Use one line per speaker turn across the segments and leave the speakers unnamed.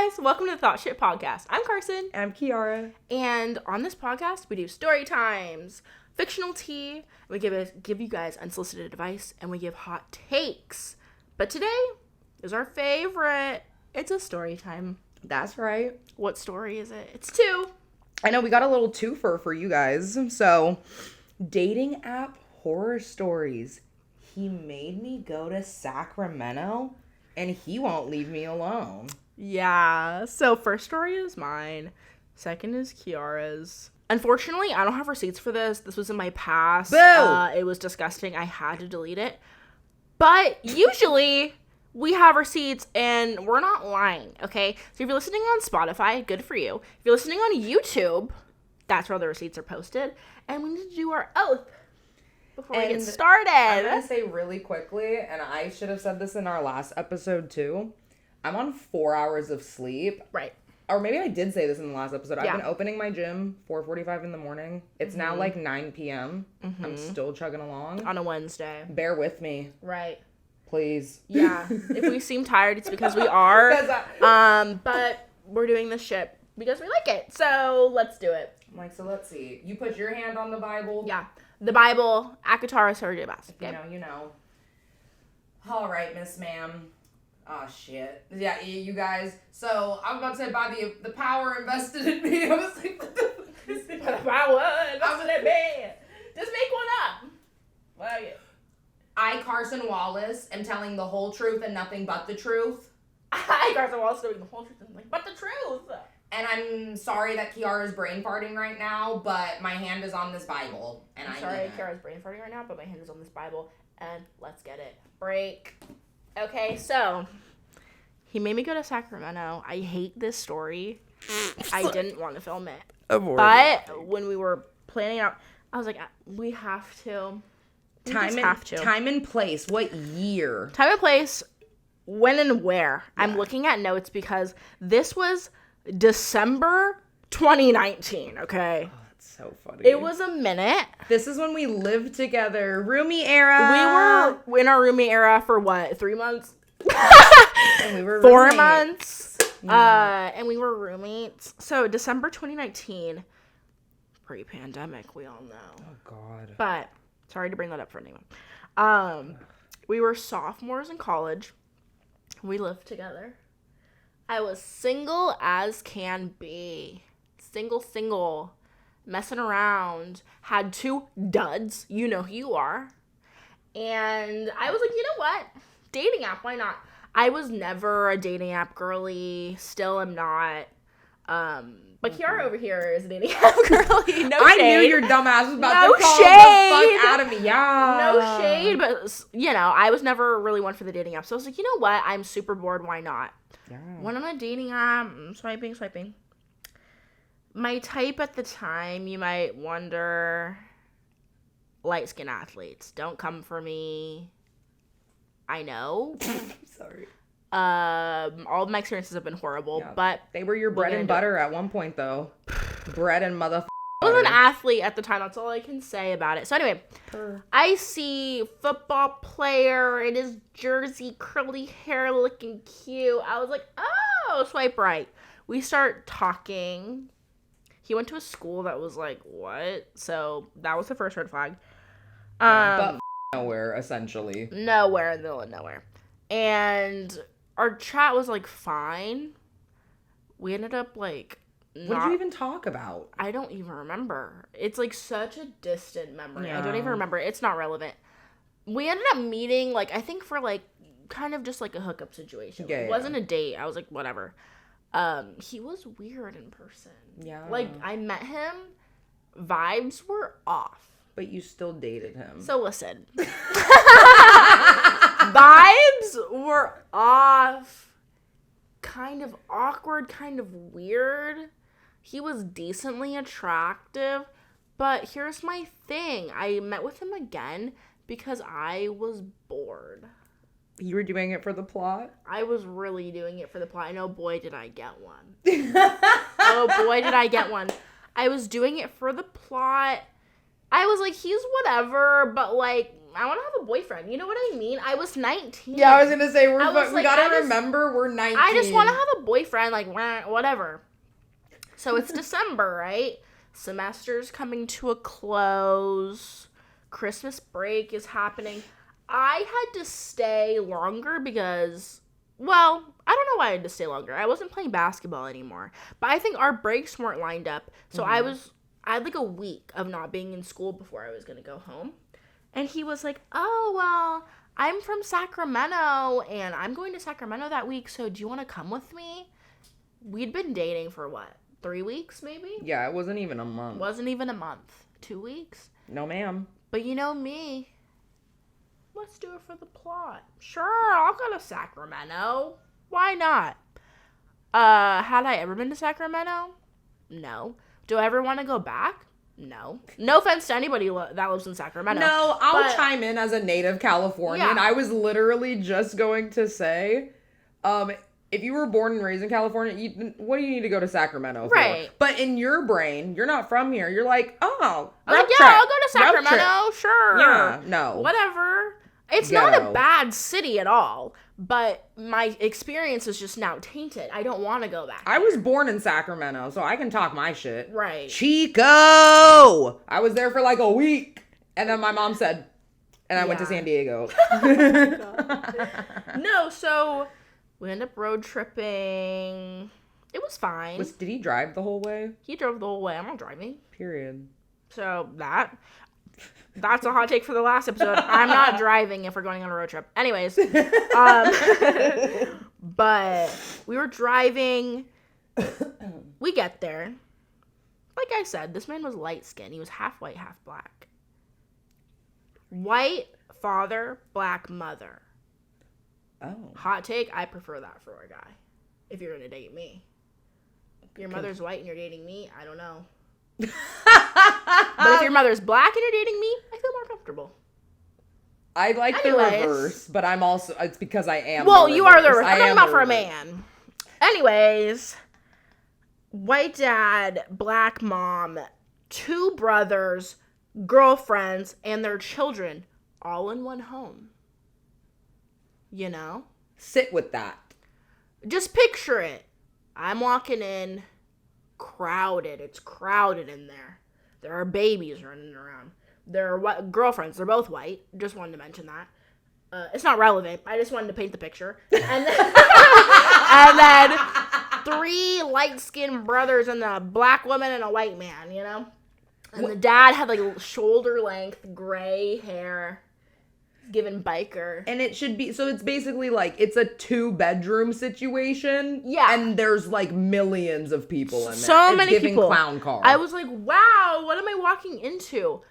guys, welcome to the Thought Shit Podcast. I'm Carson.
And I'm Kiara.
And on this podcast, we do story times, fictional tea, we give you guys unsolicited advice, and we give hot takes. But today is our favorite. It's a story time.
That's right.
What story is it? It's 2.
I know, we got a little twofer for you guys. So, dating app horror stories. He made me go to Sacramento, and he won't leave me alone.
Yeah. So first story is mine. Second is Kiara's. Unfortunately, I don't have receipts for this. This was in my past.
Boo!
It was disgusting. I had to delete it. But usually we have receipts and we're not lying, okay? So if you're listening on Spotify, good for you. If you're listening on YouTube, that's where the receipts are posted. And we need to do our oath before we get started.
I'm going to say really quickly, and I should have said this in our last episode too. I'm on 4 hours of sleep.
Right.
Or maybe I did say this in the last episode.
Yeah.
I've been opening my gym 4:45 in the morning. It's now like 9 p.m. I'm still chugging along.
On a Wednesday.
Bear with me.
Right.
Please.
Yeah. If we seem tired, it's because we are. But we're doing this shit because we like it. So let's do it.
I'm like, so let's see. You put your hand on the Bible.
Yeah. The Bible, Akatara Surjabas.
Okay. You know. All right, Miss Ma'am. Oh, shit. Yeah, you guys. So, I was about to say, by the power invested in me, I was like, what the fuck is it?
The power invested in me. Just make one up. Like it.
I, Carson Wallace, am telling the whole truth and nothing but the truth.
I, Carson Wallace, doing the whole truth and nothing but the truth.
And I'm sorry that Kiara's brain farting right now, but my hand is on this Bible. And
I'm sorry Kiara's brain farting right now, but my hand is on this Bible. And let's get it. Break. Okay, so he made me go to Sacramento. I hate this story. I didn't want to film it. But when we were planning out, I was like, we have to.
Time and place. What year?
Time and place. When and where. Yeah. I'm looking at notes because this was December 2019, okay?
Oh, that's so funny.
It was a minute.
This is when we lived together. Roomie era.
We were in our roomie era for what? 3 months?
And we were
4 months. And we were roommates. So December 2019, pre-pandemic, we all know.
Oh, God.
But, sorry to bring that up for anyone. We were sophomores in college. We lived together. I was single as can be. Single. Messing around. Had 2 duds. You know who you are. And I was like, you know what? Dating app, why not? I was never a dating app girly. Still am not. But Kiara over here is a dating app girly. No shade.
I knew your dumb ass was about to call
shade.
the fuck out of me. Yeah.
No shade, but, you know, I was never really one for the dating app. So I was like, you know what? I'm super bored. Why not?
Yeah.
Went on a dating app. Swiping. My type at the time, you might wonder, light-skinned athletes. Don't come for me. I know.
Sorry.
All of my experiences have been horrible,
yeah.
But
they were your bread and butter at one point, though. Bread and motherfucker.
I was an athlete at the time. That's all I can say about it. So anyway, I see football player in his jersey, curly hair, looking cute. I was like, oh, swipe right. We start talking. He went to a school that was like, what? So that was the first red flag.
But nowhere, essentially.
Nowhere in the middle of nowhere. And our chat was like fine. We ended up like,
what did you even talk about?
I don't even remember. It's like such a distant memory.
Yeah.
I don't even remember. It's not relevant. We ended up meeting, like, I think for like kind of just like a hookup situation.
Yeah,
it wasn't a date. I was like, whatever. He was weird in person.
Yeah.
Like, I met him. Vibes were off.
But you still dated him.
So listen. Vibes were off. Kind of awkward, kind of weird. He was decently attractive, but here's my thing. I met with him again because I was bored.
You were doing it for the plot?
I was really doing it for the plot. And oh boy, did I get one. Oh boy, did I get one. I was doing it for the plot. I was like, he's whatever, but like, I want to have a boyfriend. You know what I mean? I was 19.
Yeah, I was gonna say we gotta
I
remember we're 19.
I just want to have a boyfriend, like whatever. So it's December, right? Semester's coming to a close. Christmas break is happening. I had to stay longer because, well, I don't know why I had to stay longer. I wasn't playing basketball anymore. But I think our breaks weren't lined up. So I had like a week of not being in school before I was going to go home. And he was like, oh, well, I'm from Sacramento and I'm going to Sacramento that week. So do you want to come with me? We'd been dating for what? 3 weeks maybe?
Yeah, it wasn't even a month.
2 weeks?
No, ma'am.
But you know me. Let's do it for the plot. Sure, I'll go to Sacramento. Why not? Had I ever been to Sacramento? No. Do I ever want to go back? No. No offense to anybody that lives in Sacramento.
No, I'll chime in as a native Californian.
Yeah.
I was literally just going to say, if you were born and raised in California, what do you need to go to Sacramento for?
Right.
But in your brain, you're not from here. You're like, oh,
I'll go to Sacramento. Sure.
Yeah, no.
Whatever. It's not a bad city at all, but my experience is just now tainted. I don't want to go back.
I was born in Sacramento, so I can talk my shit.
Right.
Chico! I was there for like a week. And then my mom said, and I went to San Diego.
No, so we ended up road tripping. It was fine.
Did he drive the whole way?
He drove the whole way. I'm not driving.
Period.
So that's a hot take for the last episode. I'm not driving if we're going on a road trip. Anyways, but we were driving. We get there. Like I said, this man was light skinned. He was half white, half black. White father, black mother.
Oh.
Hot take, I prefer that for a guy. If you're going to date me. Your mother's white and you're dating me, I don't know. But if your mother's black and you're dating me, I feel more comfortable.
I like the reverse, but I'm also, it's because I am
well,
the
you are the
reverse.
reverse. I'm talking about for a man. Anyways, white dad, black mom, 2 brothers, girlfriends, and their children all in one home. You know?
Sit with that.
Just picture it. I'm walking in, crowded. It's crowded in there. There are babies running around. There are girlfriends. They're both white. Just wanted to mention that. It's not relevant. I just wanted to paint the picture. And then, and then 3 light-skinned brothers and a black woman and a white man, you know? And the dad had like shoulder-length gray hair. Given biker.
And it should be, so it's basically like, it's a 2-bedroom situation.
Yeah.
And there's like millions of people in there.
So many
giving
people.
Clown car.
I was like, wow, what am I walking into?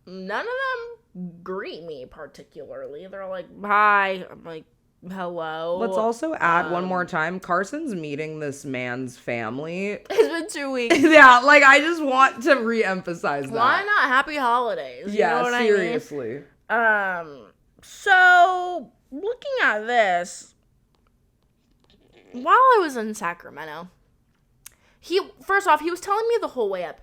None of them greet me particularly. They're like, hi. I'm like, hello.
Let's also add one more time. Carson's meeting this man's family.
It's been 2 weeks.
Yeah, like I just want to re-emphasize that.
Why not? Happy holidays.
Yeah,
you know what
seriously.
I mean? So looking at this, while I was in Sacramento, first off, he was telling me the whole way up,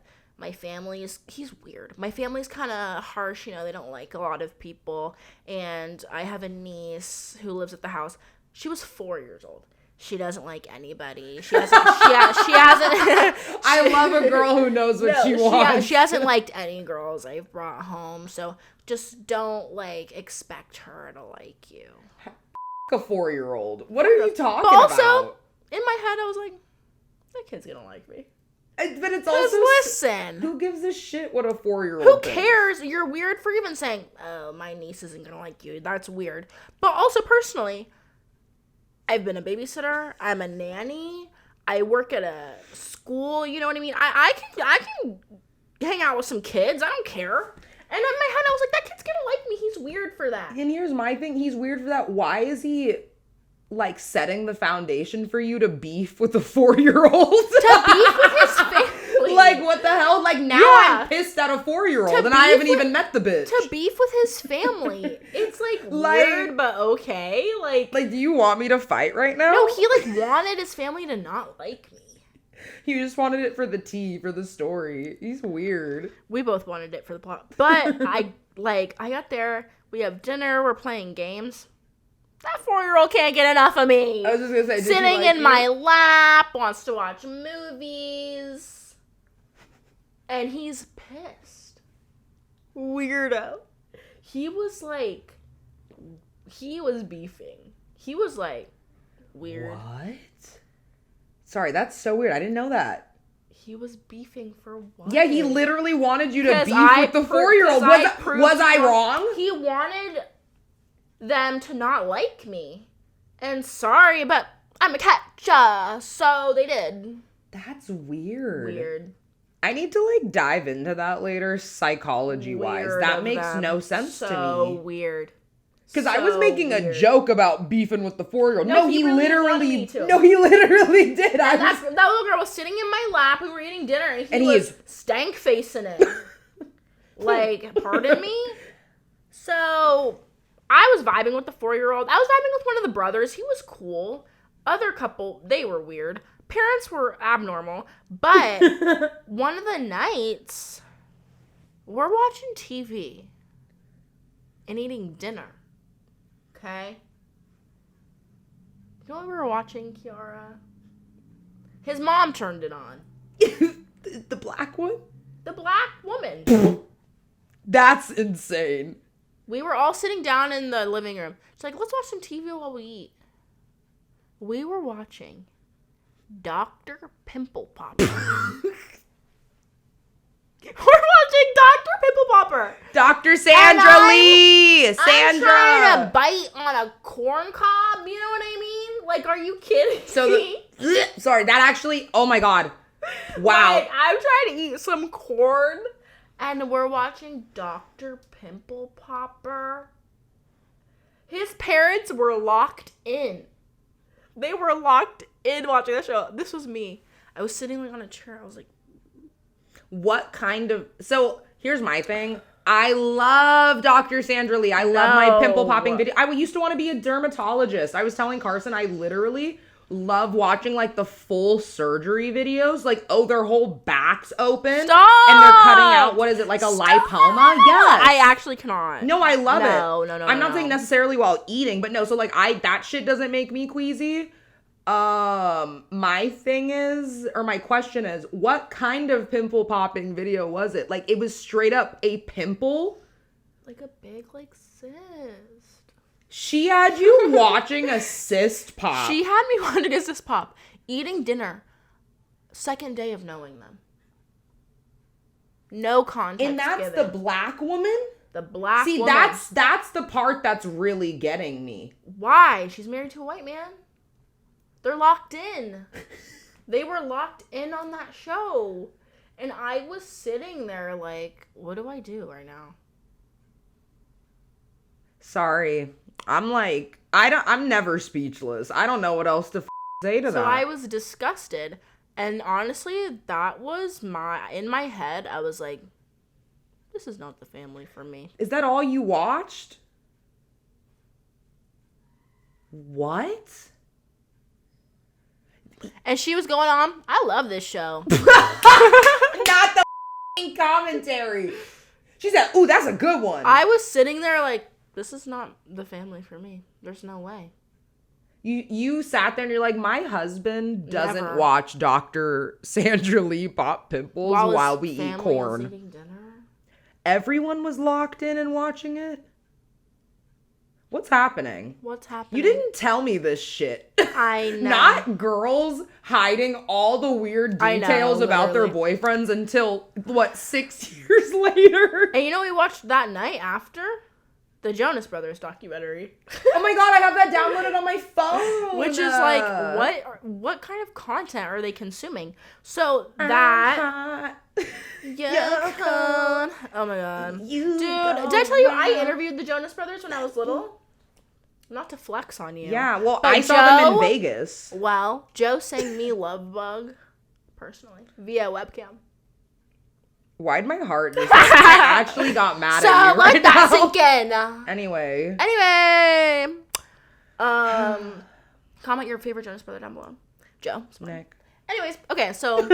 he's weird. My family's kind of harsh, you know, they don't like a lot of people, and I have a niece who lives at the house. She was 4 years old. She doesn't like anybody. She hasn't.
I love a girl who knows what she wants.
She hasn't liked any girls I've brought home. So just don't expect her to like you.
A 4-year-old. What are you talking
but also,
about?
In my head, I was like, that kid's gonna like me.
But it's also
listen.
Who gives a shit what a 4-year-old
Who
thinks?
cares? You're weird for even saying, "Oh, my niece isn't gonna like you." That's weird. But also personally, I've been a babysitter. I'm a nanny. I work at a school. You know what I mean? I can hang out with some kids. I don't care. And in my head, I was like, that kid's gonna like me. He's weird for that.
And here's my thing. He's weird for that. Why is he setting the foundation for you to beef with a 4-year-old?
To beef with his family.
What the hell? Now I'm pissed at a 4-year-old and I haven't even met the bitch.
To beef with his family. It's weird, but okay.
Do you want me to fight right now?
No, he wanted his family to not like me.
He just wanted it for the tea, for the story. He's weird.
We both wanted it for the plot. But Like, I got there, we have dinner, we're playing games. That 4-year-old can't get enough of me.
I was just gonna say,
sitting in my lap, wants to watch movies, and he's pissed. Weirdo. He was beefing. He was like, weird.
What? Sorry, that's so weird. I didn't know that.
He was beefing for what?
Yeah, he literally wanted you to beef with the 4-year-old. Was I wrong?
He wanted them to not like me. And sorry, but I'm a catcher. So they did.
That's weird.
Weird.
I need to dive into that later psychology-wise. That makes no sense to me.
So weird.
Because I was making a joke about beefing with the 4-year-old.
No,
he
really
literally
to.
No, he literally did.
That little girl was sitting in my lap. We were eating dinner, and he was stank facing it. Pardon me? So, I was vibing with the 4-year-old. I was vibing with one of the brothers. He was cool. Other couple, they were weird. Parents were abnormal. But one of the nights, we're watching TV and eating dinner. Okay? You know what we were watching, Kiara? His mom turned it on.
The black one?
The black woman.
That's insane.
We were all sitting down in the living room. She's like, let's watch some TV while we eat. We were watching Dr. Pimple Popper. We're watching Dr. Pimple Popper.
Dr. Sandra Lee. Sandra.
I'm trying to bite on a corn cob. You know what I mean? Are you kidding me?
Sorry, that actually, oh my God. Wow.
I'm trying to eat some corn, and we're watching Dr. Pimple Popper. His parents were locked in. They were locked in watching the show. This was me. I was sitting on a chair. I was like,
what kind of... So, here's my thing. I love Dr. Sandra Lee. I love my pimple popping video. I used to want to be a dermatologist. I was telling Carson, I literally love watching the full surgery videos. Their whole back's open.
Stop!
And they're cutting out, what is it, a lipoma? Yes.
I actually cannot.
No, I love it.
No.
I'm not saying necessarily while eating, but no, so that shit doesn't make me queasy. My thing is, or my question is, what kind of pimple popping video was it? It was straight up a pimple?
A big, cyst.
She had you watching a cyst pop.
She had me watching a cyst pop. Eating dinner. Second day of knowing them. No context
And that's
given.
the black woman?
The black woman.
That's the part that's really getting me.
Why? She's married to a white man. They're locked in. They were locked in on that show. And I was sitting there what do I do right now?
Sorry. I'm never speechless. I don't know what else to say to that.
So I was disgusted. And honestly, that was in my head, I was like, this is not the family for me.
Is that all you watched? What?
And she was going on, I love this show.
Not the commentary. She said, ooh, that's a good one.
I was sitting there this is not the family for me. There's no way.
You sat there and you're like, my husband doesn't
Never.
watch Dr. Sandra Lee pop pimples while we eat corn.
Eating dinner.
Everyone was locked in and watching it? What's happening?
What's happening?
You didn't tell me this shit.
I know.
Not girls hiding all the weird details about their
literally.
boyfriends until, 6 years later?
And you know what we watched that night after? The Jonas Brothers documentary.
Oh my God, I have that downloaded on my phone.
Which is what kind of content are they consuming? So that... Yeah. Oh my God. Dude, did I tell you I interviewed the Jonas Brothers when I was little? Not to flex on you.
Yeah, well,
but
I saw them in Vegas.
Well, Joe sang me Love Bug, personally, via webcam.
Why'd my heart just... I actually got mad at you right
let that
now.
sink in.
Anyway.
Comment your favorite Jonas Brother down below. Joe.
Nick.
Anyways, okay, so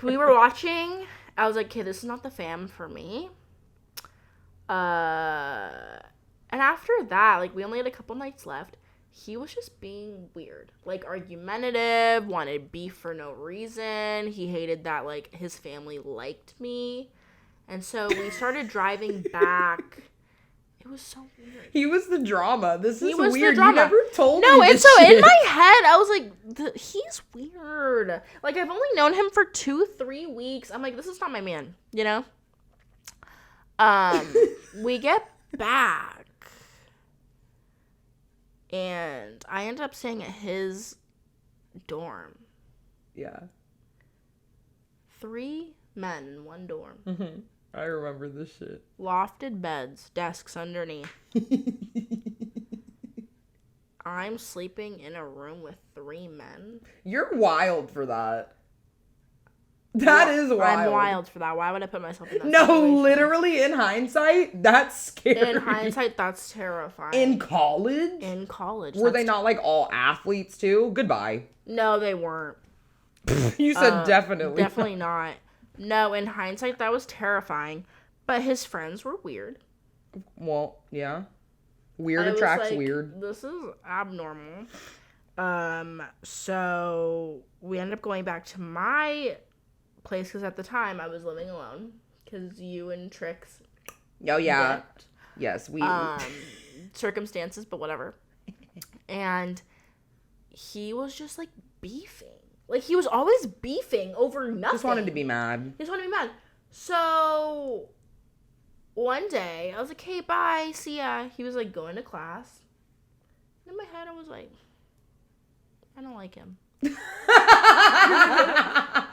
we were watching. I was like, okay, this is not the fam for me. And after that, like, we only had a couple nights left. He was just being weird. Like, argumentative, wanted beef for no reason. He hated that, like, his family liked me. And so we started driving back. It was so weird.
He was the drama. This is
was
weird.
The drama.
You never told
no,
me
and
this
so
shit.
in my head, I was like, he's weird. Like, I've only known him for 2-3 weeks. I'm like, this is not my man, you know? We get back. And I ended up staying at his dorm.
Yeah.
3 men in one dorm.
Mm-hmm. I remember this shit.
Lofted beds, desks underneath. I'm sleeping in a room with 3 men.
You're wild for that. That is wild.
I'm wild for that. Why would I put myself in that
No,
situation?
literally, in hindsight, that's scary.
In hindsight, that's terrifying.
In college?
In college.
Were they not, like, all athletes, too? Goodbye.
No, they weren't.
You said definitely.
Definitely not. No, in hindsight, that was terrifying. But his friends were weird.
Well, yeah. Weird attracts
like,
weird.
This is abnormal. So we ended up going back to my place because at the time I was living alone because you and Trix.
Oh yeah.
Dipped.
Yes, we.
Circumstances, but whatever. And he was just like beefing. Like he was always beefing over nothing.
Just wanted to be mad.
He just wanted to be mad. So one day I was like, "Hey, bye, see ya." He was like going to class. And in my head, I was like, I don't like him. I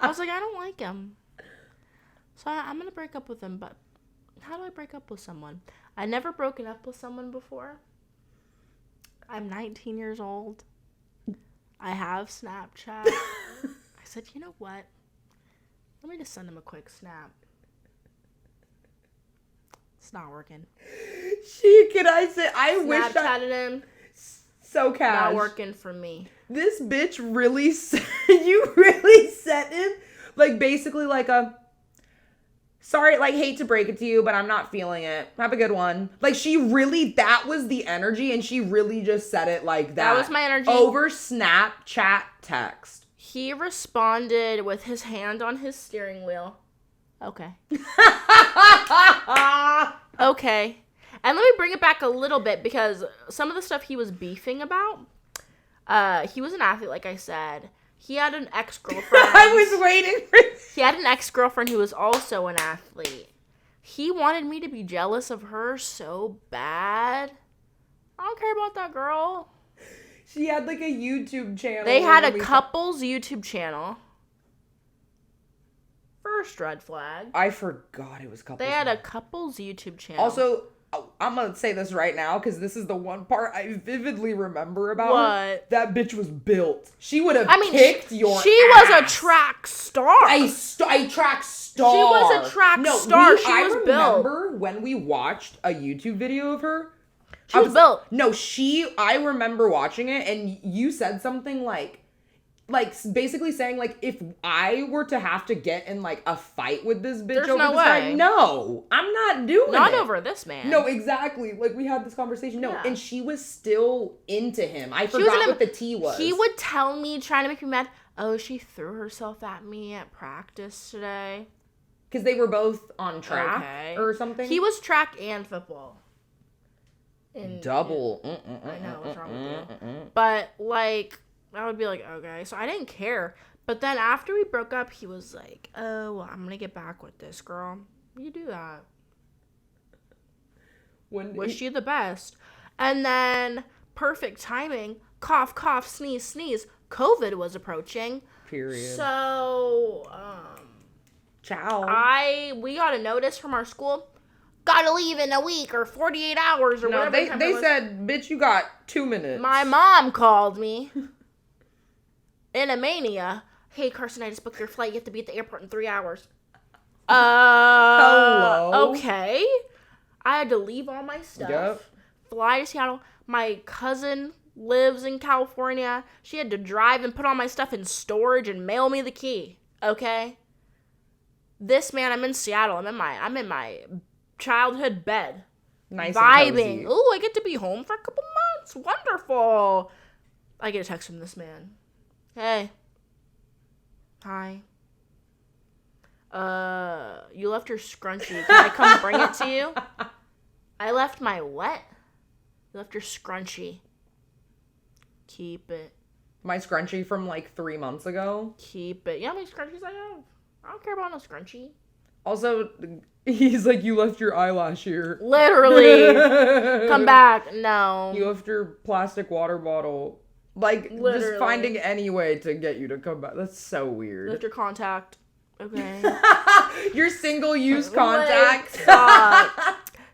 was like, I don't like him. So I'm going to break up with him, but how do I break up with someone? I'd never broken up with someone before. I'm 19 years old. I have Snapchat. I said, you know what? Let me just send him a quick snap. It's not working.
I wish
Snapchatted him.
So cash.
Not working for me.
This bitch really you really sent him like basically like a sorry, like hate to break it to you, but I'm not feeling it. Have a good one. Like that was the energy and she really just said it like that.
That was my energy.
Over Snapchat text.
He responded with his hand on his steering wheel. Okay. Okay. And let me bring it back a little bit because some of the stuff he was beefing about, he was an athlete, like I said. He had an ex-girlfriend.
I was waiting for this.
He had an ex-girlfriend who was also an athlete. He wanted me to be jealous of her so bad. I don't care about that girl.
She had like a YouTube channel.
They had a couple's YouTube channel. First red flag.
I forgot it was couples.
They had a couple's YouTube channel.
Also, I'm going to say this right now because this is the one part I vividly remember about her.
What?
That bitch was built. She would have kicked your
She
ass.
was a track star.
A track star.
She was a track star. She was built.
I remember when we watched a YouTube video of her.
She was built.
No, I remember watching it and you said something like basically saying like if I were to have to get in like a fight with this bitch
There's
over
no
this
way.
guy, no, I'm not doing
Not
it.
over this man.
No, exactly. Like we had this conversation. No,
Yeah.
and she was still into him. I forgot what the T was.
He would tell me, trying to make me mad, oh, she threw herself at me at practice today.
Because they were both on track or something.
He was track and football.
Double.
I know, what's wrong with you? But, like, I would be like, okay. So I didn't care. But then after we broke up, he was like, oh, well, I'm going to get back with this girl. You do that. Wish you the best. And then, perfect timing, cough, cough, sneeze, sneeze. COVID was approaching.
Period.
So,
ciao.
We got a notice from our school. Gotta leave in a week or 48 hours or whatever.
They said, bitch, you got 2 minutes.
My mom called me in a mania. Hey, Carson, I just booked your flight. You have to be at the airport in 3 hours.
Hello?
Okay. I had to leave all my stuff. Fly to Seattle. My cousin lives in California. She had to drive and put all my stuff in storage and mail me the key. Okay? This man, I'm in Seattle. I'm in my childhood bed.
Nice
vibing.
and cozy.
Ooh, I get to be home for a couple months. Wonderful. I get a text from this man. Hey. Hi. You left your scrunchie. Can I come bring it to you? I left my what? You left your scrunchie. Keep it.
My scrunchie from like 3 months ago.
Keep it. Yeah, how many scrunchies I have? I don't care about no scrunchie.
Also, he's like, you left your eyelash here.
Literally. Come back. No.
You left your plastic water bottle. Like,
Literally.
just finding any way to get you to come back. That's so weird.
Left your contact. Okay.
Your single-use contact.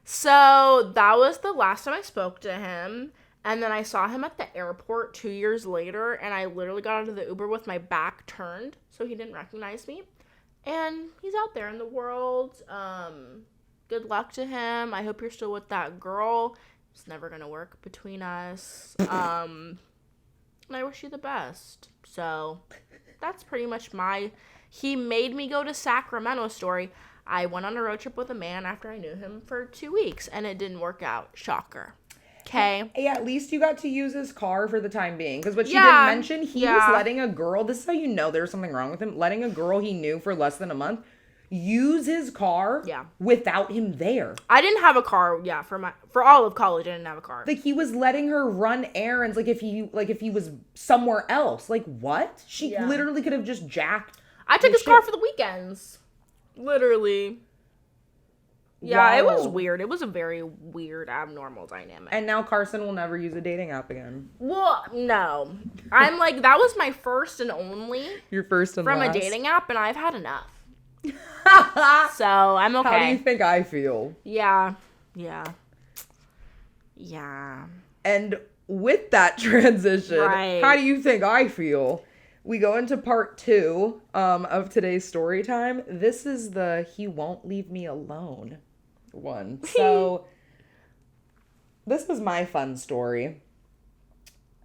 So, that was the last time I spoke to him. And then I saw him at the airport 2 years later. And I literally got out of the Uber with my back turned. So, he didn't recognize me. And he's out there in the world. Good luck to him. I hope you're still with that girl. It's never going to work between us. And I wish you the best. So, that's pretty much my he made me go to Sacramento story. I went on a road trip with a man after I knew him for 2 weeks, and it didn't work out. Shocker. Okay.
Yeah, at least you got to use his car for the time being. Because what she didn't mention, he was letting a girl, this is how you know there's something wrong with him, letting a girl he knew for less than a month use his car without him there.
I didn't have a car, for all of college, I didn't have a car.
Like, he was letting her run errands if he was somewhere else. Like, what? She literally could have just jacked.
I took his car for the weekends. Literally. Yeah, It was weird. It was a very weird, abnormal dynamic.
And now Carson will never use a dating app again.
Well, no. I'm like, that was my first and only.
Your first and
from
last.
A dating app, and I've had enough. So, I'm okay.
How do you think I feel?
Yeah.
And with that transition, how do you think I feel? We go into part 2 of today's story time. This is the he won't leave me alone one. So this was my fun story.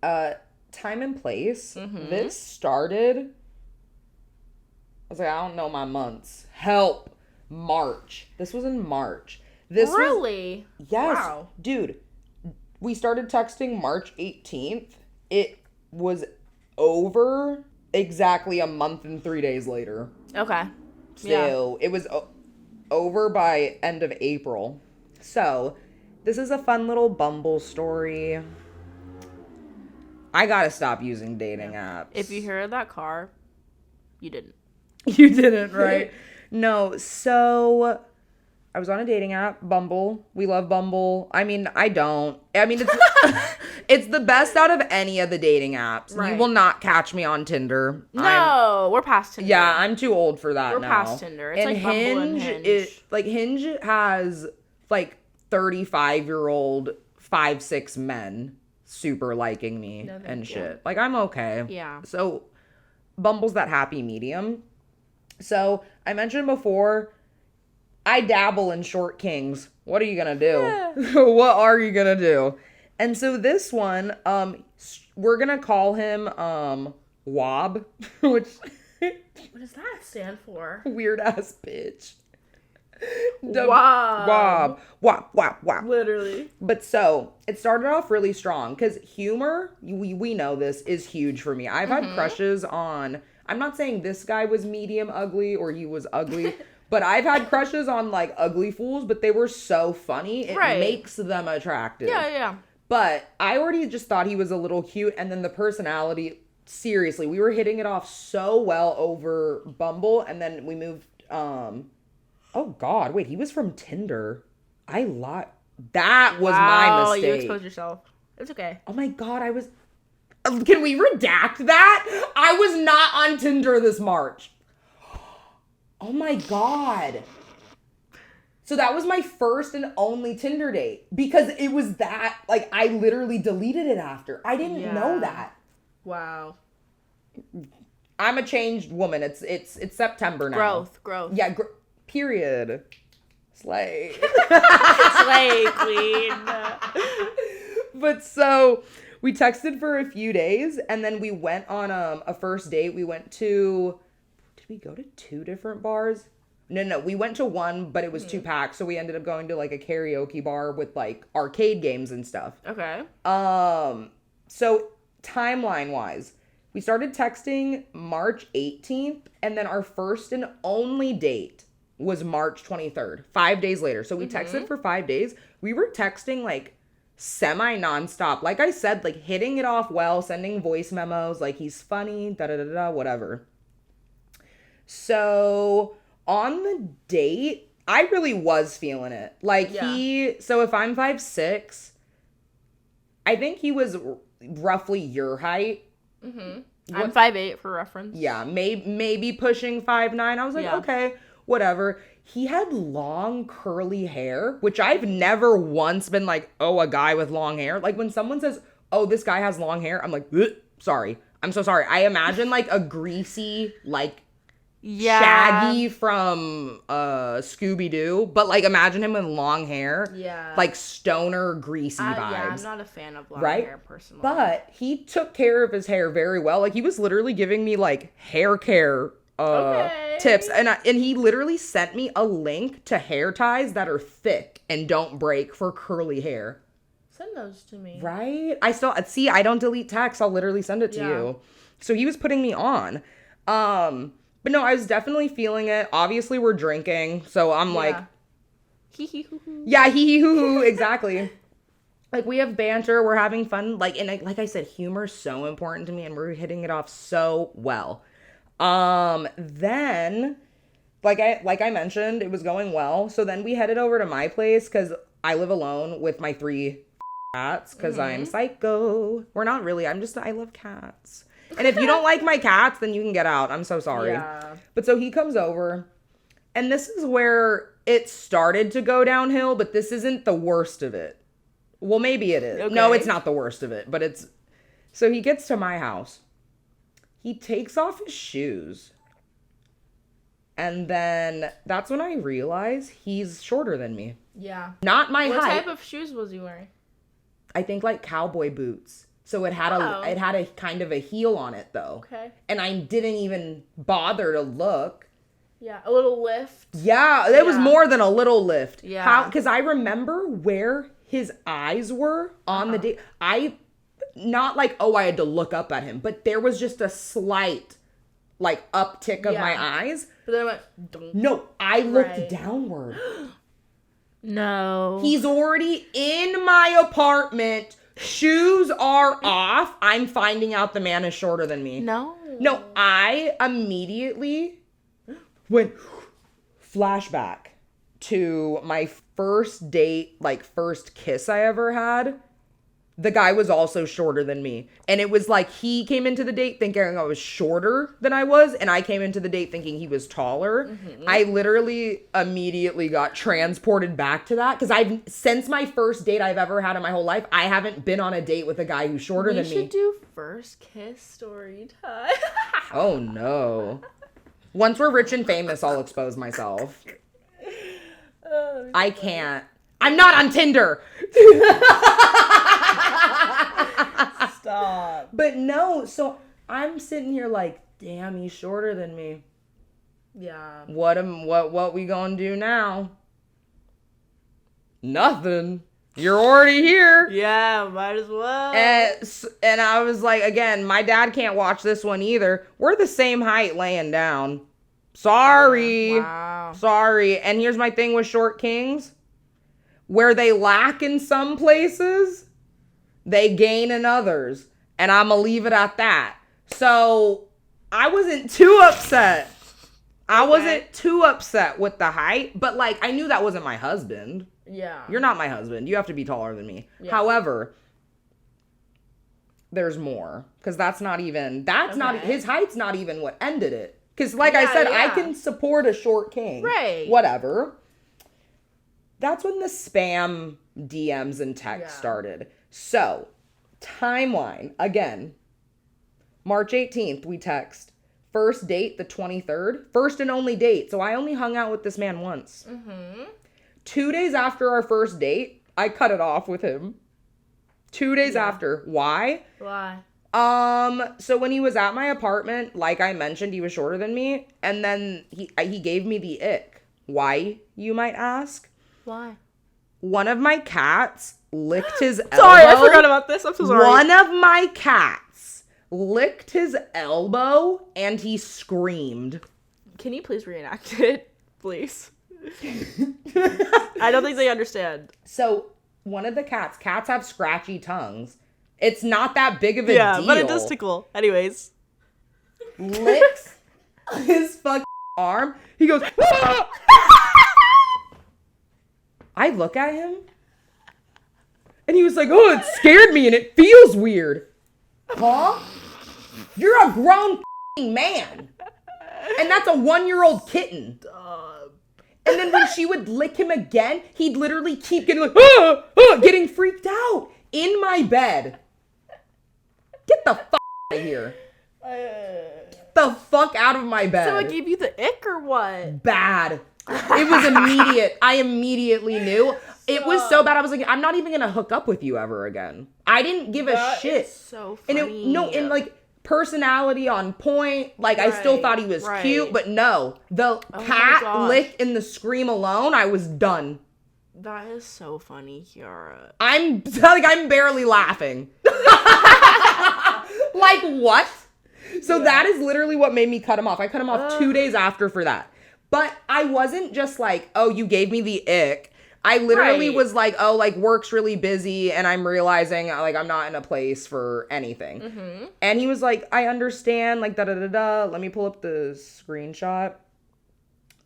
Time and place. Mm-hmm. This started, I was like, I don't know my months. Help. March. This was in March.
Really?
Yes.
Wow.
Dude, we started texting March 18th. It was over exactly a month and 3 days later.
Okay.
So it was over by end of April. So this is a fun little Bumble story. I gotta stop using dating apps.
If you hear that car, you didn't.
You didn't, right? No, so I was on a dating app, Bumble. We love Bumble. I mean, I don't. I mean, it's it's the best out of any of the dating apps. Right. You will not catch me on Tinder.
No, we're past Tinder.
Yeah, I'm too old for that now.
We're past Tinder. It's like Bumble and Hinge.
Hinge has like 35-year-old 5'6" men super liking me and shit. Like, I'm okay.
Yeah.
So Bumble's that happy medium. So I mentioned before, I dabble in short kings. What are you gonna do? Yeah. What are you gonna do? And so this one, we're gonna call him Wob, which
what does that stand for?
Weird ass bitch.
Wob.
Wob.
Literally.
But so it started off really strong because humor, we know this, is huge for me. I've had crushes on. I'm not saying this guy was medium ugly or he was ugly, but I've had crushes on like ugly fools, but they were so funny. It makes them attractive.
Yeah.
But I already just thought he was a little cute. And then the personality, seriously, we were hitting it off so well over Bumble. And then we moved, oh God, wait, he was from Tinder. I lied. That was my mistake.
You exposed yourself. It's okay.
Oh my God, can we redact that? I was not on Tinder this March. Oh my God. So that was my first and only Tinder date because it was that, like, I literally deleted it after. I didn't know that.
Wow.
I'm a changed woman. It's September now.
Growth.
Yeah, period. Slay.
Slay, queen.
But so we texted for a few days and then we went on a first date. We went to, did we go to 2 different bars? No. We went to one, but it was too packed. So we ended up going to like a karaoke bar with like arcade games and stuff.
Okay.
So timeline wise, we started texting March 18th, and then our first and only date was March 23rd, 5 days later. So we texted for 5 days. We were texting like semi nonstop. Like I said, like hitting it off well, sending voice memos, like he's funny, whatever. So on the date, I really was feeling it. Like so if I'm 5'6", I think he was roughly your height.
I'm 5'8" for reference.
Yeah, maybe pushing 5'9". I was like, okay, whatever. He had long curly hair, which I've never once been like, oh, a guy with long hair. Like when someone says, oh, this guy has long hair, I'm like, sorry. I'm so sorry. I imagine like a greasy, like Shaggy from Scooby-Doo, but like imagine him with long hair. Yeah. Like stoner, greasy vibes.
Yeah, I'm not a fan of long hair personally.
But he took care of his hair very well. Like he was literally giving me like hair care tips. And he literally sent me a link to hair ties that are thick and don't break for curly hair.
Send those to me.
Right? I don't delete text. I'll literally send it to you. So he was putting me on. But no, I was definitely feeling it. Obviously, we're drinking, so I'm like...
Hee hee hoo hoo.
Yeah, hee hee hoo hoo, exactly. Like, we have banter, we're having fun. Like, and like I said, humor is so important to me, and we're hitting it off so well. Then, like I mentioned, it was going well. So then we headed over to my place, because I live alone with my 3 cats, because I'm psycho. We're not really, I love cats. And if you don't like my cats, then you can get out. I'm so sorry. Yeah. But so he comes over, and this is where it started to go downhill, but this isn't the worst of it. Well, maybe it is. Okay. No, it's not the worst of it, but it's... So he gets to my house. He takes off his shoes. And then that's when I realize he's shorter than me. Yeah. Not my height.
What type of shoes was he wearing?
I think like cowboy boots. So it had a kind of a heel on it though. Okay. And I didn't even bother to look.
Yeah, a little lift.
Yeah, it was more than a little lift. Yeah. Because I remember where his eyes were on the date. Not like, oh, I had to look up at him, but there was just a slight like uptick of my eyes.
But then I went, don't.
No, I looked downward.
No.
He's already in my apartment. Shoes are off. I'm finding out the man is shorter than me. No, I immediately went flashback to my first date, like first kiss I ever had. The guy was also shorter than me. And it was like he came into the date thinking I was shorter than I was, and I came into the date thinking he was taller. Mm-hmm. I literally immediately got transported back to that because since my first date I've ever had in my whole life, I haven't been on a date with a guy who's shorter than me.
We should do first kiss story time.
Oh no. Once we're rich and famous, I'll expose myself. I can't. I'm not on Tinder. Stop. But no, so I'm sitting here like, damn, he's shorter than me. Yeah. What we gonna do now? Nothing. You're already here.
Yeah, might as well.
And I was like, again, my dad can't watch this one either. We're the same height laying down. Sorry. Wow. Sorry. And here's my thing with short kings. Where they lack in some places, they gain in others. And I'm going to leave it at that. So I wasn't too upset. I wasn't too upset with the height. But like, I knew that wasn't my husband. Yeah. You're not my husband. You have to be taller than me. Yeah. However, there's more. Because not his height's not even what ended it. Because like I said, I can support a short king. Right. Whatever. That's when the spam DMs and texts started. So, timeline. Again, March 18th, we text. First date, the 23rd. First and only date. So, I only hung out with this man once. Mm-hmm. 2 days after our first date, I cut it off with him. 2 days after. Why? So when he was at my apartment, like I mentioned, he was shorter than me. And then he gave me the ick. Why, you might ask?
Why?
One of my cats licked his elbow.
Sorry, I forgot about this. I'm so sorry.
One of my cats licked his elbow and he screamed.
Can you please reenact it? Please. I don't think they understand.
So, one of the cats have scratchy tongues. It's not that big of a deal.
Yeah, but it does tickle. Anyways.
Licks his fucking arm. He goes, ah! I look at him. And he was like, oh, it scared me and it feels weird. Huh? You're a grown man. And that's a 1-year-old kitten. And then when she would lick him again, he'd literally keep getting like, getting freaked out in my bed. Get the fuck out of here. Get the fuck out of my bed.
So I gave you the ick or what?
Bad. It was immediate. I immediately knew. It was so bad. I was like, I'm not even gonna hook up with you ever again. I didn't give a shit.
Is so funny.
And like personality on point. Like I still thought he was cute, but no. The cat lick and the scream alone, I was done.
That is so funny, Kiara.
I'm barely laughing. Like what? So that is literally what made me cut him off. I cut him off 2 days after for that. But I wasn't just like, oh, you gave me the ick. I literally was like, oh, like work's really busy and I'm realizing like I'm not in a place for anything. Mm-hmm. And he was like, I understand, like da-da-da-da. Let me pull up the screenshot.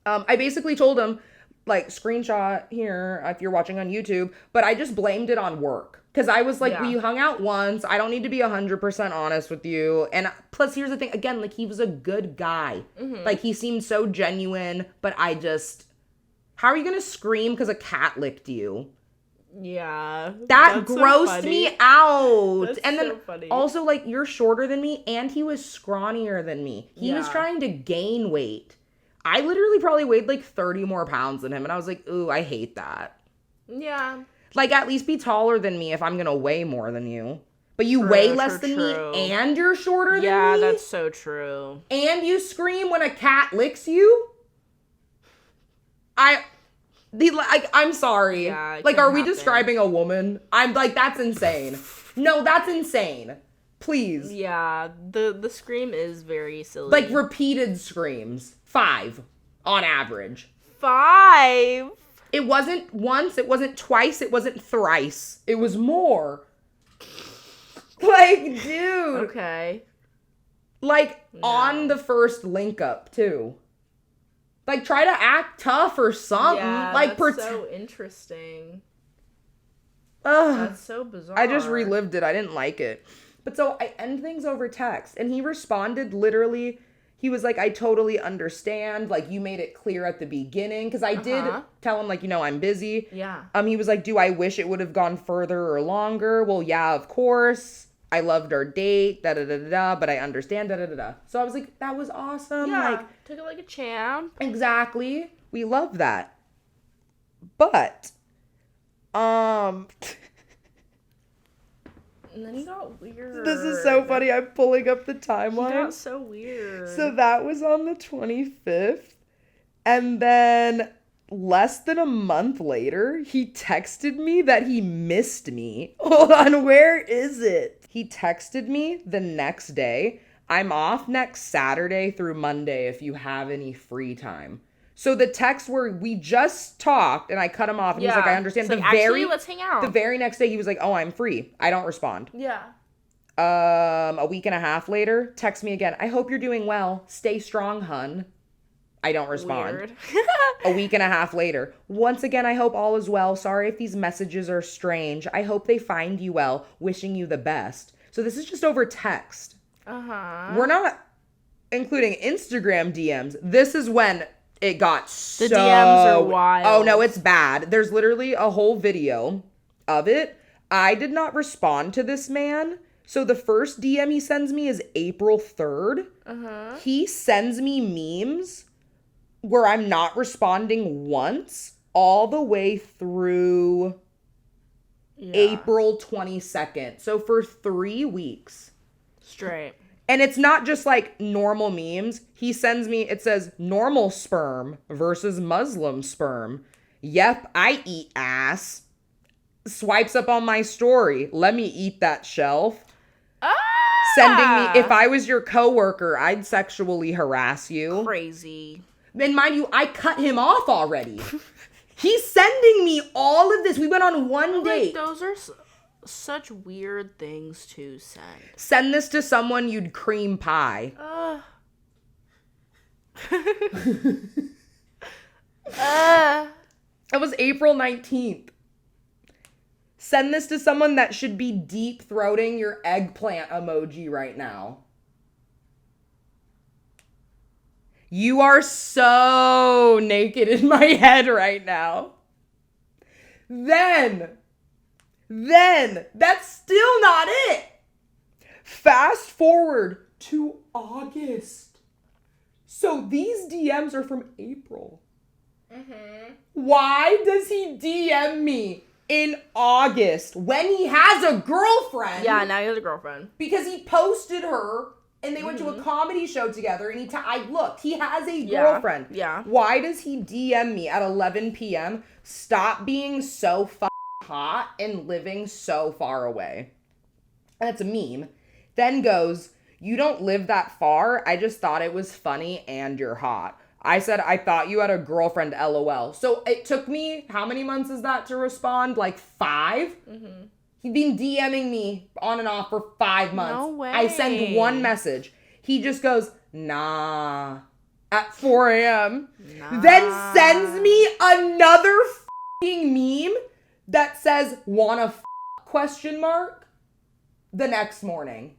I basically told him, like, screenshot here if you're watching on YouTube, but I just blamed it on work. Because I was like, we hung out once. I don't need to be 100% honest with you. And plus, here's the thing. Again, like, he was a good guy. Mm-hmm. Like, he seemed so genuine, but I just... How are you going to scream because a cat licked you?
Yeah.
That grossed me out.
That's
and then
so funny.
Also, like, you're shorter than me, and he was scrawnier than me. He was trying to gain weight. I literally probably weighed, like, 30 more pounds than him, and I was like, ooh, I hate that.
Yeah.
Like, at least be taller than me if I'm going to weigh more than you. But you weigh less than me, and you're shorter than me?
Yeah, that's so true.
And you scream when a cat licks you? I'm sorry.
Yeah,
like, are we describing a woman? I'm like, that's insane. No, that's insane. Please.
Yeah, the scream is very silly.
Like, repeated screams. 5 on average.
5?
It wasn't once, it wasn't twice, it wasn't thrice. It was more. Like, dude.
Okay.
Like, on the first link up, too. Like, try to act tough or something.
Yeah,
like,
that's so interesting.
Ugh.
That's so bizarre.
I just relived it. I didn't like it. But so I end things over text. And he responded literally. He was like, I totally understand. Like, you made it clear at the beginning. Because I did tell him, like, you know, I'm busy.
Yeah.
He was like, do I wish it would have gone further or longer? Well, yeah, of course. I loved our date, da-da-da-da-da, but I understand, da-da-da-da. So I was like, that was awesome.
Yeah,
like,
took it like a champ.
Exactly. We love that. But,
And then he got weird.
This is so funny. I'm pulling up the timeline.
He got so weird.
So that was on the 25th. And then less than a month later, he texted me that he missed me. Hold on, where is it? He texted me the next day. I'm off next Saturday through Monday if you have any free time. So the text where we just talked and I cut him off and he's like, I understand.
Like, actually, let's hang out.
The very next day he was like, oh, I'm free. I don't respond.
Yeah.
A week and a half later, text me again. I hope you're doing well. Stay strong, hun. I don't respond.
Weird.
A week and a half later. Once again, I hope all is well. Sorry if these messages are strange. I hope they find you well. Wishing you the best. So this is just over text.
Uh-huh.
We're not including Instagram DMs. This is when it got
The DMs are wild.
Oh, no, it's bad. There's literally a whole video of it. I did not respond to this man. So the first DM he sends me is April 3rd.
Uh-huh.
He sends me memes where I'm not responding once all the way through April 22nd. So for 3 weeks.
Straight.
And it's not just like normal memes. He sends me, it says normal sperm versus Muslim sperm. Yep, I eat ass. Swipes up on my story. Let me eat that shelf. Sending me, if I was your coworker, I'd sexually harass you.
Crazy.
And mind you, I cut him off already. He's sending me all of this. We went on one date.
Those are such weird things to send.
Send this to someone you'd cream pie. It was April 19th. Send this to someone that should be deep throating your eggplant emoji right now. You are so naked in my head right now. Then, that's still not it. Fast forward to August. So these DMs are from April. Mm-hmm. Why does he DM me in August when he has a girlfriend?
Yeah, now he has a girlfriend.
Because he posted her and they went to a comedy show together and I looked, he has a girlfriend.
Yeah.
Why does he DM me at 11 p.m.? Stop being so hot and living so far away. And it's a meme. Then goes, you don't live that far. I just thought it was funny and you're hot. I said, I thought you had a girlfriend, LOL. So it took me, how many months is that to respond? Like 5? Mm-hmm. He'd been DMing me on and off for 5 months.
No way.
I send one message. He just goes, nah, at 4 a.m. Nah. Then sends me another f***ing meme that says, wanna f***? The next morning.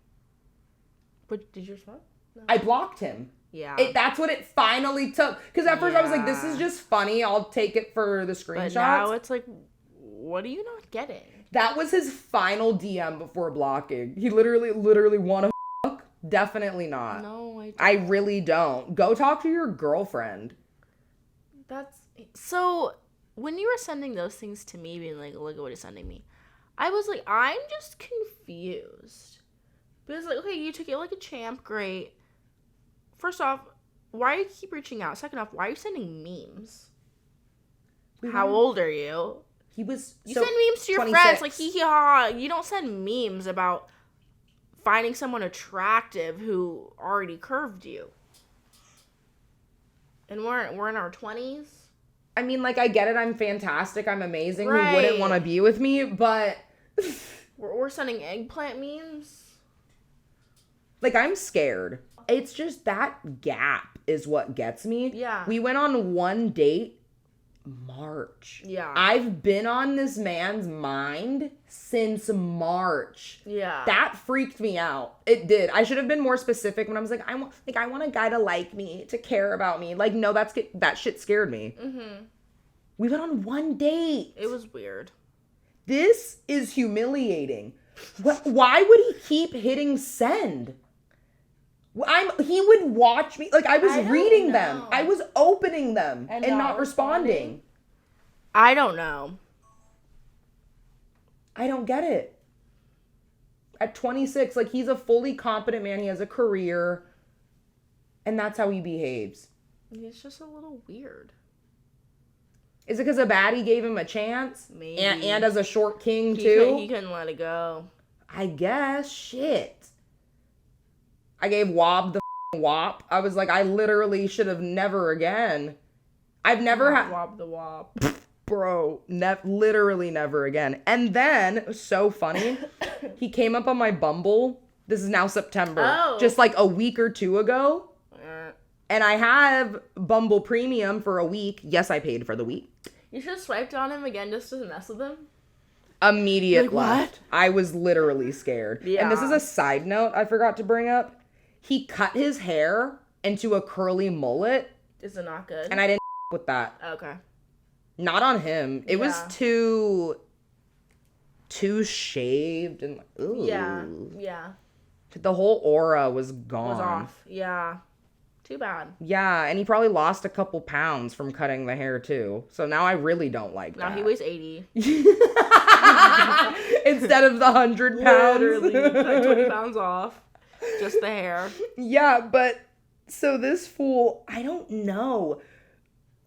But did you respond? No.
I blocked him.
Yeah.
That's what it finally took. Because at first I was like, this is just funny. I'll take it for the screenshots.
But now it's like, what are you not getting?
That was his final DM before blocking. He literally want to fuck? Definitely not.
No, I don't.
I really don't. Go talk to your girlfriend.
So, when you were sending those things to me, being like, look at what he's sending me, I was like, I'm just confused. Because, like, okay, you took it like a champ, great. First off, why do you keep reaching out? Second off, why are you sending memes? How old are you?
You
send memes to your
26.
friends, like hee hee ha. You don't send memes about finding someone attractive who already curved you. And we're in our 20s.
I mean, like, I get it. I'm fantastic. I'm amazing.
Right.
Who wouldn't want to be with me? But
we're sending eggplant memes.
Like, I'm scared. It's just that gap is what gets me.
Yeah.
We went on one date March.
Yeah.
I've been on this man's mind since March.
Yeah.
That freaked me out. It did. I should have been more specific when I was like, I want a guy to like me, to care about me. Like, no, that shit scared me. Mm-hmm. We went on one date.
It was weird.
This is humiliating. Why would he keep hitting send? He would watch me. Like, I was reading them. I was opening them and not responding.
I don't know.
I don't get it. At 26, like, he's a fully competent man. He has a career. And that's how he behaves.
It's just a little weird.
Is it because a baddie gave him a chance?
Maybe.
And as a short king, too?
He couldn't let it go.
I guess. Shit. I gave Wob the wop. I was like, I literally should have never again. I've never had...
Wob the wop.
Bro, literally never again. And then, so funny, he came up on my Bumble. This is now September. Just like a week or two ago. And I have Bumble Premium for a week. Yes, I paid for the week.
You should have swiped on him again just to mess with him.
Immediate
like,
left. What? I was literally scared. Yeah. And this is a side note I forgot to bring up. He cut his hair into a curly mullet.
Is it not good?
And I didn't with that.
Okay.
Not on him. It was too shaved and ooh.
Yeah.
The whole aura was gone.
Was off. Yeah. Too bad.
Yeah, and he probably lost a couple pounds from cutting the hair too. So now I really don't like that.
Now he weighs 80.
Instead of the 100 pounds.
Literally, cut 20 pounds off. Just the hair.
Yeah, but so this fool, I don't know.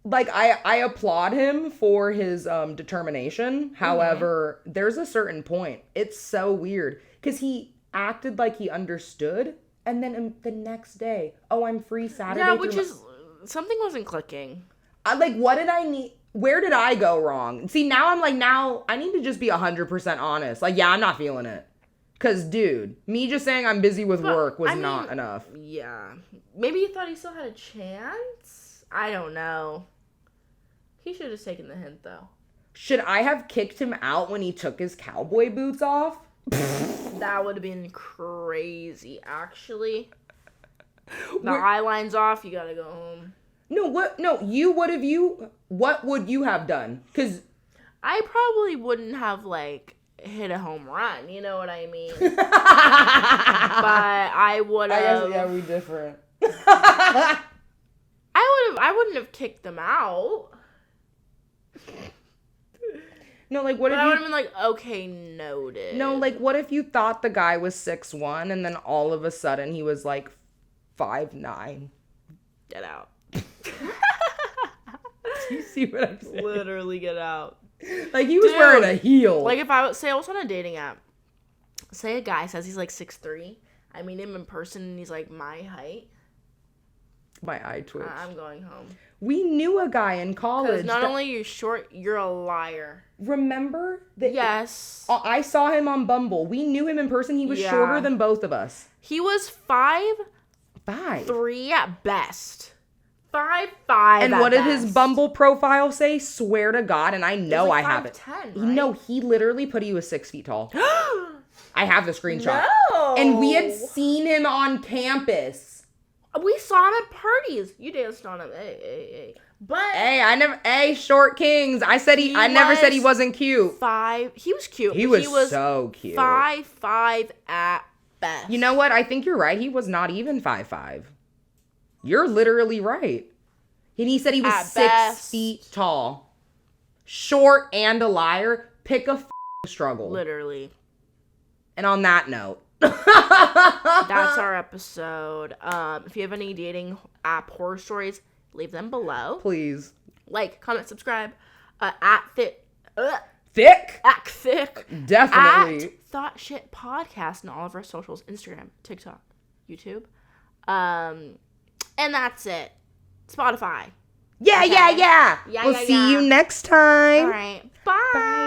Like, I applaud him for his determination. However, there's a certain point. It's so weird. Because he acted like he understood. And then the next day, oh, I'm free Saturday.
Yeah, which is, something wasn't clicking.
What did I need? Where did I go wrong? See, now I'm like, now I need to just be 100% honest. Like, yeah, I'm not feeling it. Because, dude, me just saying I'm busy with work was not enough.
Yeah. Maybe he thought he still had a chance? I don't know. He should have taken the hint, though.
Should I have kicked him out when he took his cowboy boots off?
That would have been crazy, actually. The eyeline's off, you gotta go home.
No, what would you have done? Because
I probably wouldn't have, like, hit a home run, you know what I mean? But I would have...
I guess, yeah, we different.
I wouldn't have kicked them out.
No, like, what if
I would have been like, okay, noted.
No, like, what if you thought the guy was 6'1", and then all of a sudden he was, like, 5'9"?
Get out.
Do you see what I'm saying?
Literally get out.
Like, he was wearing a heel.
Like, if I would say I was on a dating app, say a guy says he's, like, 6'3", I meet him in person and he's, like, my height.
My eye twitched.
I'm going home.
We knew a guy in college.
Because not only are you short, you're a liar.
Remember? That
yes.
I saw him on Bumble. We knew him in person. He was shorter than both of us.
He was 5'3" at best. 5'5".
And what did his Bumble profile say? Swear to God, and I know
like
I have it.
5'10", right?
No, he literally put he was 6 feet tall. I have the screenshot.
No.
And we had seen him on campus.
We saw him at parties. You danced on him. Hey. But
Hey, short kings. I never said he wasn't cute.
He was cute.
He was so cute.
5'5" at best.
You know what? I think you're right. He was not even 5'5". You're literally right. And he said he was
at
6
best.
feet tall. Short and a liar. Pick a struggle.
Literally.
And on that note.
That's our episode. If you have any dating app horror stories, leave them below.
Please.
Like, comment, subscribe. Act thick.
Definitely.
At Thought Shit Podcast on all of our socials. Instagram, TikTok, YouTube. And that's it. Spotify.
Yeah.
Okay?
We'll see you next time.
All right. Bye.